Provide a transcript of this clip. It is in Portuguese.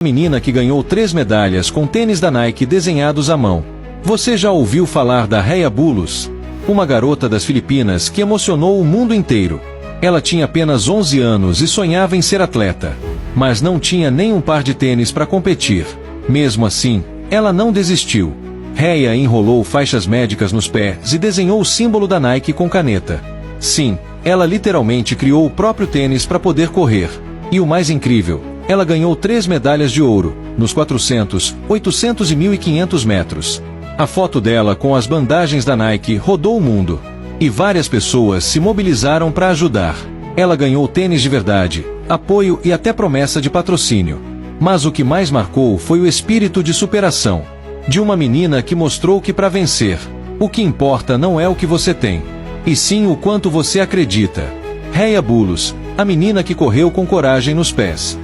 Menina que ganhou 3 medalhas com tênis da Nike desenhados à mão. Você já ouviu falar da Rhea Bulus? Uma garota das Filipinas que emocionou o mundo inteiro. Ela tinha apenas 11 anos e sonhava em ser atleta. Mas não tinha nem um par de tênis para competir. Mesmo assim, ela não desistiu. Rhea enrolou faixas médicas nos pés e desenhou o símbolo da Nike com caneta. Sim, ela literalmente criou o próprio tênis para poder correr. E o mais incrível, ela ganhou 3 medalhas de ouro, nos 400, 800 e 1500 metros. A foto dela com as bandagens da Nike rodou o mundo. E várias pessoas se mobilizaram para ajudar. Ela ganhou tênis de verdade, apoio e até promessa de patrocínio. Mas o que mais marcou foi o espírito de superação. De uma menina que mostrou que para vencer, o que importa não é o que você tem, e sim o quanto você acredita. Rhea Bulus, a menina que correu com coragem nos pés.